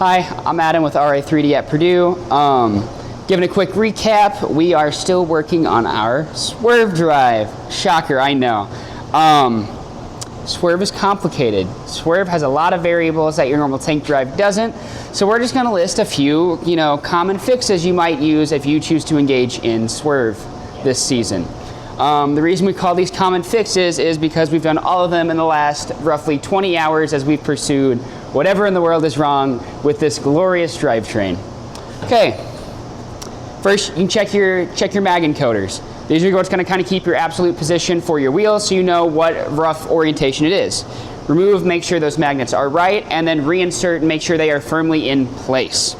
Hi, I'm Adam with Ri3D at Purdue. Giving a quick recap, we are still working on our Swerve drive. Shocker, I know. Swerve is complicated. Swerve has a lot of variables that your normal tank drive doesn't. So we're just going to list a few, common fixes you might use if you choose to engage in Swerve this season. The reason we call these common fixes is because we've done all of them in the last roughly 20 hours as we've pursued whatever in the world is wrong with this glorious drivetrain. Okay, first you can check your mag encoders. These are what's going to kind of keep your absolute position for your wheels so you know what rough orientation it is. Remove, make sure those magnets are right, and then reinsert and make sure they are firmly in place.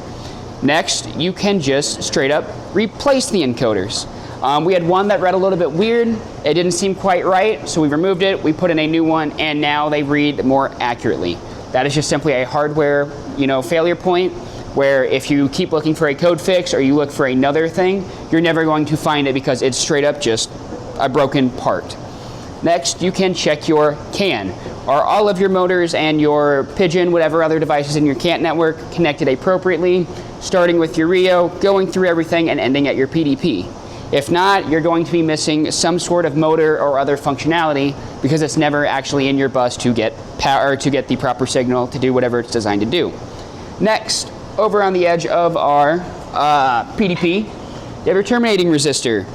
Next, you can just straight up replace the encoders. We had one that read a little bit weird. It didn't seem quite right, so we removed it, we put in a new one, and now they read more accurately. That is just simply a hardware, failure point, where if you keep looking for a code fix or you look for another thing, you're never going to find it because it's straight up just a broken part. Next, you can check your CAN. Are all of your motors and your Pigeon, whatever other devices in your CAN network, connected appropriately, starting with your Rio, going through everything, and ending at your PDP? If not, you're going to be missing some sort of motor or other functionality because it's never actually in your bus to get power, to get the proper signal to do whatever it's designed to do. Next, over on the edge of our PDP, you have your terminating resistor.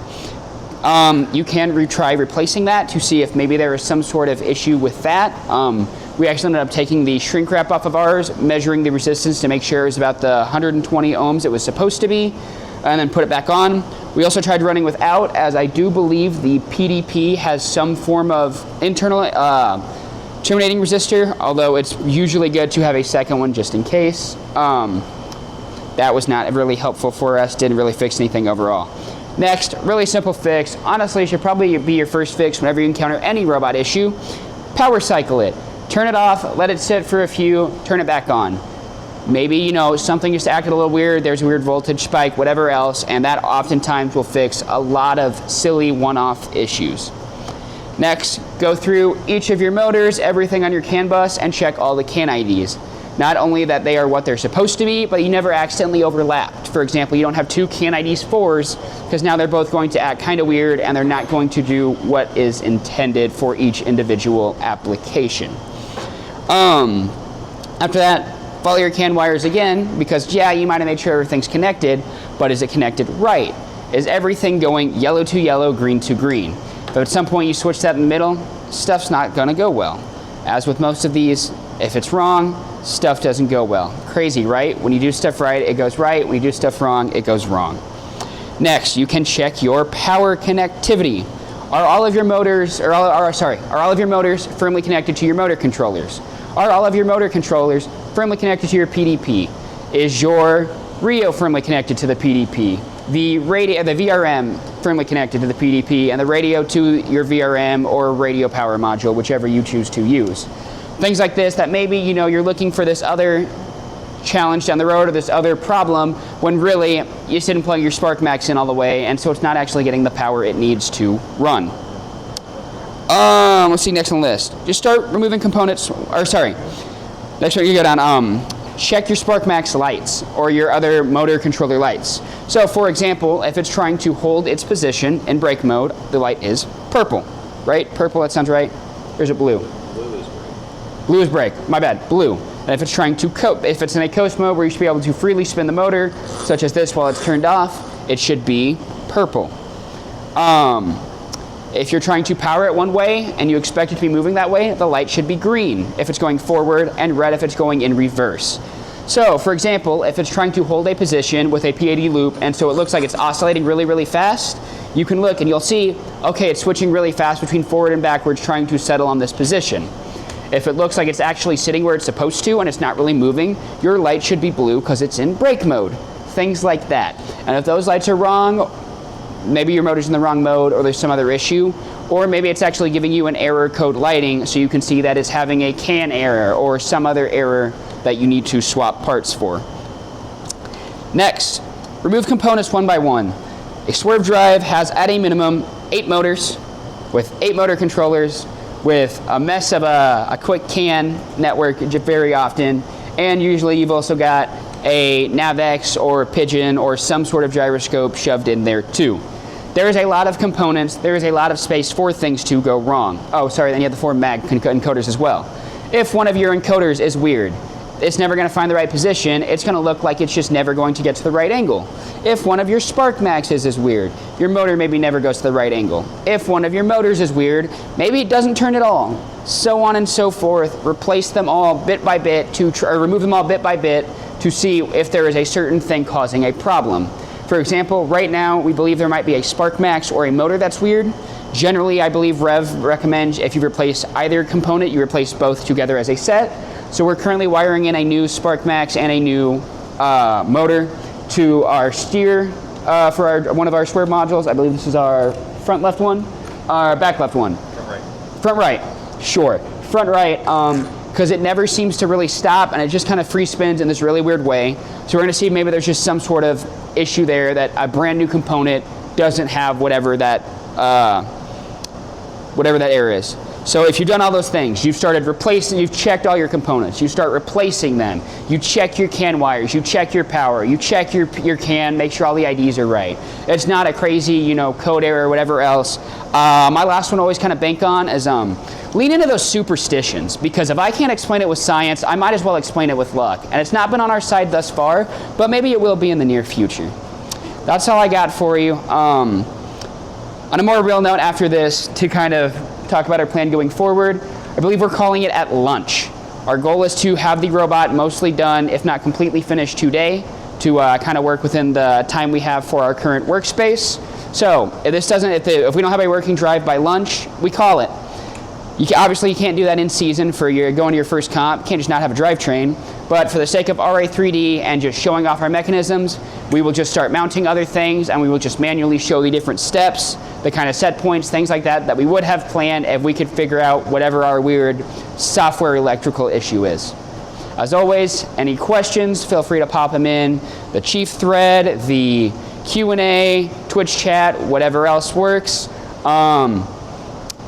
You can try replacing that to see if maybe there is some sort of issue with that. We actually ended up taking the shrink wrap off of ours, measuring the resistance to make sure it was about the 120 ohms it was supposed to be, and then put it back on. We also tried running without, as I do believe the PDP has some form of internal terminating resistor, although it's usually good to have a second one just in case. That was not really helpful for us, didn't really fix anything overall. Next, really simple fix. Honestly, it should probably be your first fix whenever you encounter any robot issue. Power cycle it. Turn it off, let it sit for a few, turn it back on. Maybe, something just acted a little weird, there's a weird voltage spike, whatever else, and that oftentimes will fix a lot of silly one-off issues. Next, go through each of your motors, everything on your CAN bus, and check all the CAN IDs. Not only that they are what they're supposed to be, but you never accidentally overlapped. For example, you don't have two CAN IDs 4s, because now they're both going to act kind of weird, and they're not going to do what is intended for each individual application. After that, follow your CAN wires again, because you might have made sure everything's connected, but is it connected right? Is everything going yellow to yellow, green to green? If at some point you switch that in the middle, stuff's not gonna go well. As with most of these, if it's wrong, stuff doesn't go well. Crazy, right? When you do stuff right, it goes right. When you do stuff wrong, it goes wrong. Next, you can check your power connectivity. Are all of your motors, are all of your motors firmly connected to your motor controllers? Are all of your motor controllers firmly connected to your PDP? Is your Rio firmly connected to the PDP? The VRM firmly connected to the PDP, and the radio to your VRM or radio power module, whichever you choose to use. Things like this that maybe you're looking for this other challenge down the road or this other problem when really you just didn't plug your spark max in all the way, and so it's not actually getting the power it needs to run. Let's see, next on the list. Just start removing components, next one you go down, check your spark max lights or your other motor controller lights. So for example, if it's trying to hold its position in brake mode, the light is purple, right? Purple, that sounds right? Or is it blue? Blue is brake. Blue is brake, my bad, blue. And if it's trying to if it's in a coast mode where you should be able to freely spin the motor, such as this while it's turned off, it should be purple. If you're trying to power it one way and you expect it to be moving that way, the light should be green if it's going forward and red if it's going in reverse. So, for example, if it's trying to hold a position with a PAD loop and so it looks like it's oscillating really, really fast, you can look and you'll see, okay, it's switching really fast between forward and backwards trying to settle on this position. If it looks like it's actually sitting where it's supposed to and it's not really moving, your light should be blue because it's in brake mode. Things like that. And if those lights are wrong, maybe your motor's in the wrong mode or there's some other issue, or maybe it's actually giving you an error code lighting so you can see that it's having a CAN error or some other error that you need to swap parts for. Next, remove components one by one. A Swerve drive has at a minimum 8 motors with 8 motor controllers with a mess of a quick CAN network very often And usually you've also got a NavX or Pigeon or some sort of gyroscope shoved in there too. There is a lot of components, there is a lot of space for things to go wrong. Oh, sorry, then you have the 4 mag encoders as well. If one of your encoders is weird, it's never going to find the right position, it's going to look like it's just never going to get to the right angle. If one of your spark maxes is weird, your motor maybe never goes to the right angle. If one of your motors is weird, maybe it doesn't turn at all. So on and so forth. Replace them all bit by bit or remove them all bit by bit to see if there is a certain thing causing a problem. For example, right now we believe there might be a spark max or a motor that's weird. Generally, I believe Rev recommends if you replace either component, you replace both together as a set. So we're currently wiring in a new spark max and a new motor to our steer for one of our Swerve modules. I believe this is our front left one, our back left one. Front right. Front right, sure. Front right, because it never seems to really stop and it just kind of free spins in this really weird way. So we're gonna see if maybe there's just some sort of issue there that a brand new component doesn't have whatever that error is. So if you've done all those things, you've started replacing, you've checked all your components, you start replacing them, you check your CAN wires, you check your power, you check your CAN, make sure all the IDs are right. It's not a crazy, code error or whatever else. My last one I always kind of bank on is lean into those superstitions, because if I can't explain it with science, I might as well explain it with luck. And it's not been on our side thus far, but maybe it will be in the near future. That's all I got for you. On a more real note after this, to kind of talk about our plan going forward, I believe we're calling it at lunch. Our goal is to have the robot mostly done, if not completely finished today, to kind of work within the time we have for our current workspace. So if we don't have a working drive by lunch, we call it. Obviously you can't do that in season for going to your first comp. You can't just not have a drivetrain. But for the sake of Ri3D and just showing off our mechanisms, we will just start mounting other things and we will just manually show the different steps, the kind of set points, things like that we would have planned if we could figure out whatever our weird software electrical issue is. As always, any questions, feel free to pop them in the Chief thread, the Q&A, Twitch chat, whatever else works.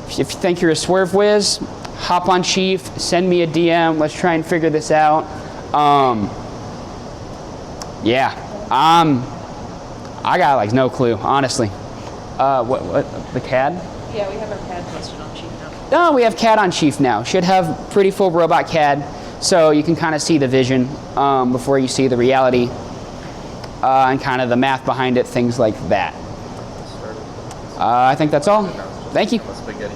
If you think you're a Swerve whiz, hop on Chief, send me a DM, let's try and figure this out. I got like no clue, honestly. What, the CAD? Yeah, we have our CAD posted on Chief now. Oh, we have CAD on Chief now. Should have pretty full robot CAD, so you can kind of see the vision before you see the reality and kind of the math behind it, things like that. I think that's all. Thank you. Spaghetti.